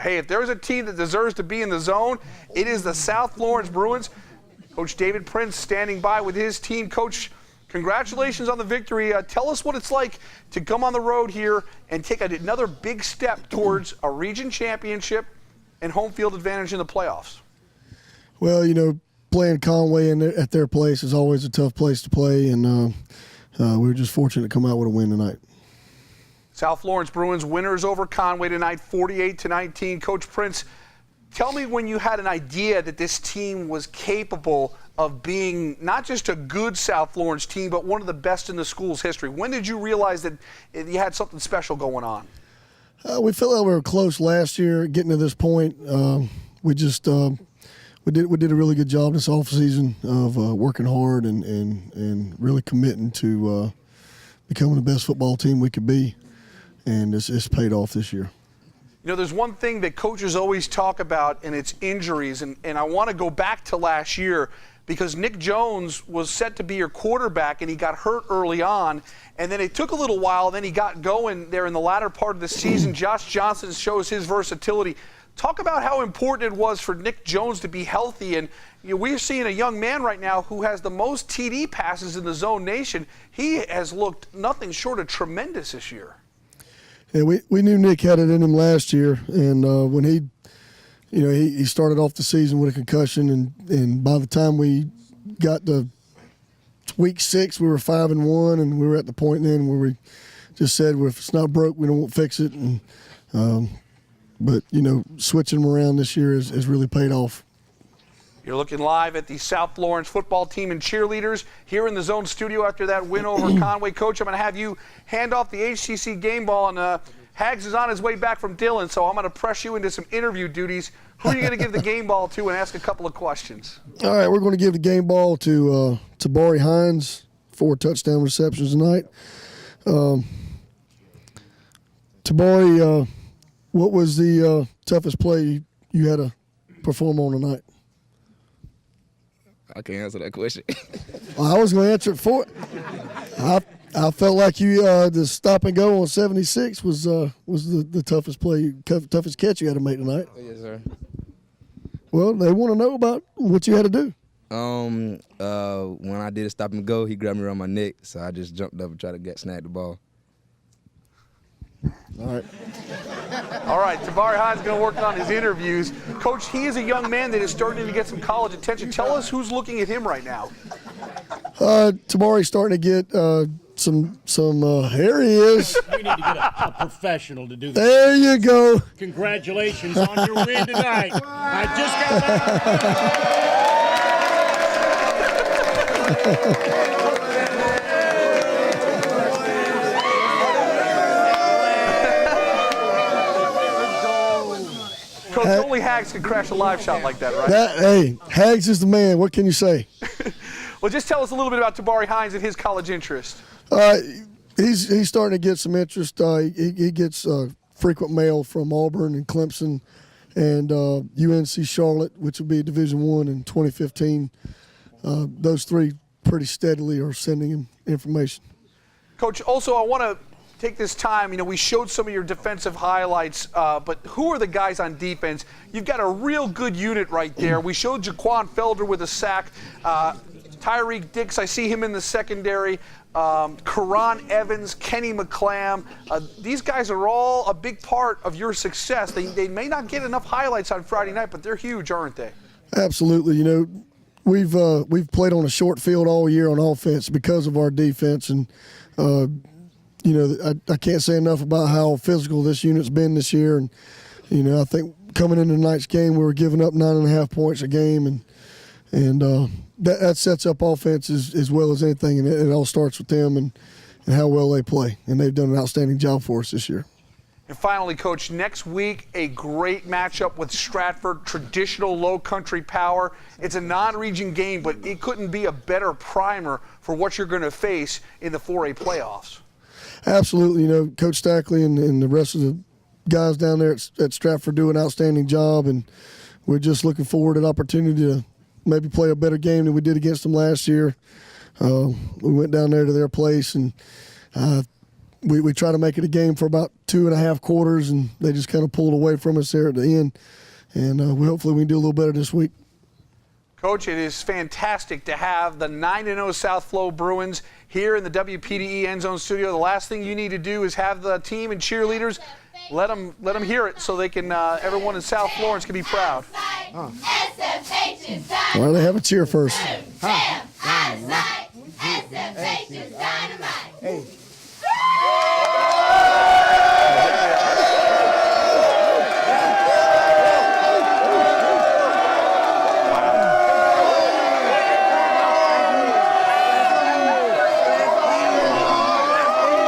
Hey, if there's a team that deserves to be in the zone, it is the South Florence Bruins. Coach David Prince standing by with his team. Coach, congratulations on the victory. Tell us what it's like to come on the road here and take another big step towards a region championship and home field advantage in the playoffs. Well, you know, playing Conway at their place is always a tough place to play, and we were just fortunate to come out with a win tonight. South Florence Bruins winners over Conway tonight, 48-19. Coach Prince, tell me when you had an idea that this team was capable of being not just a good South Florence team, but one of the best in the school's history. When did you realize that you had something special going on? We felt like we were close last year, getting to this point. We just we did a really good job this offseason of working hard and really committing to becoming the best football team we could be. And it's paid off this year. You know, there's one thing that coaches always talk about, and it's injuries. And I want to go back to last year because Nick Jones was set to be your quarterback, and he got hurt early on. And then it took a little while. Then he got going there in the latter part of the season. Josh Johnson shows his versatility. Talk about how important it was for Nick Jones to be healthy. And you know, we're seeing a young man right now who has the most TD passes in the Zone Nation. He has looked nothing short of tremendous this year. Yeah, we knew Nick had it in him last year, and when he started off the season with a concussion, and by the time we got to week 6, we were 5-1, and we were at the point then where we just said, well, if it's not broke, we don't fix it. And but you know, switching them around this year has really paid off. You're looking live at the South Florence football team and cheerleaders here in the Zone studio after that win over Conway. Coach, I'm going to have you hand off the HCC game ball, and Hags is on his way back from Dillon, so I'm going to press you into some interview duties. Who are you going to give the game ball to and ask a couple of questions? All right, we're going to give the game ball to Tabari Hines, 4 touchdown receptions tonight. Tabari, what was the toughest play you had to perform on tonight? I can't answer that question. Well, I was going to answer it for it. I felt like you the stop and go on 76 was the toughest play, toughest catch you had to make tonight. Yes, sir. Well, they want to know about what you had to do. When I did a stop and go, he grabbed me around my neck, so I just jumped up and tried to snag the ball. All right. All right, Tabari Hines is going to work on his interviews. Coach, he is a young man that is starting to get some college attention. Tell us who's looking at him right now. Tabari's starting to get some here he is. We need to get a professional to do this. There you go. Congratulations on your win tonight. I just got back. Coach, only Hags can crash a live shot like that, right? Hey, Hags is the man. What can you say? Well, just tell us a little bit about Tabari Hines and his college interest. He's starting to get some interest. He gets frequent mail from Auburn and Clemson and UNC Charlotte, which will be Division I in 2015. Those 3 pretty steadily are sending him information. Coach, also I want to take this time, you know, we showed some of your defensive highlights, but who are the guys on defense? You've got a real good unit right there. We showed Jaquan Felder with a sack. Tyreek Dix, I see him in the secondary. Karan Evans, Kenny McClam. These guys are all a big part of your success. They may not get enough highlights on Friday night, but they're huge, aren't they? Absolutely. You know, we've played on a short field all year on offense because of our defense, and you know, I can't say enough about how physical this unit's been this year. And, you know, I think coming into tonight's game, we were giving up 9.5 points a game. And that sets up offense as well as anything. And it all starts with them and how well they play. And they've done an outstanding job for us this year. And finally, Coach, next week, a great matchup with Stratford, traditional low country power. It's a non-region game, but it couldn't be a better primer for what you're going to face in the 4A playoffs. Absolutely. You know, Coach Stackley and the rest of the guys down there at Stratford do an outstanding job, and we're just looking forward to the opportunity to maybe play a better game than we did against them last year. We went down there to their place, and we tried to make it a game for about 2.5 quarters, and they just kind of pulled away from us there at the end. And hopefully we can do a little better this week. Coach, it is fantastic to have the 9-0 South Flo Bruins here in the WPDE End Zone Studio. The last thing you need to do is have the team and cheerleaders let them hear it so they can everyone in South Florence can be proud. All right, they have a cheer first.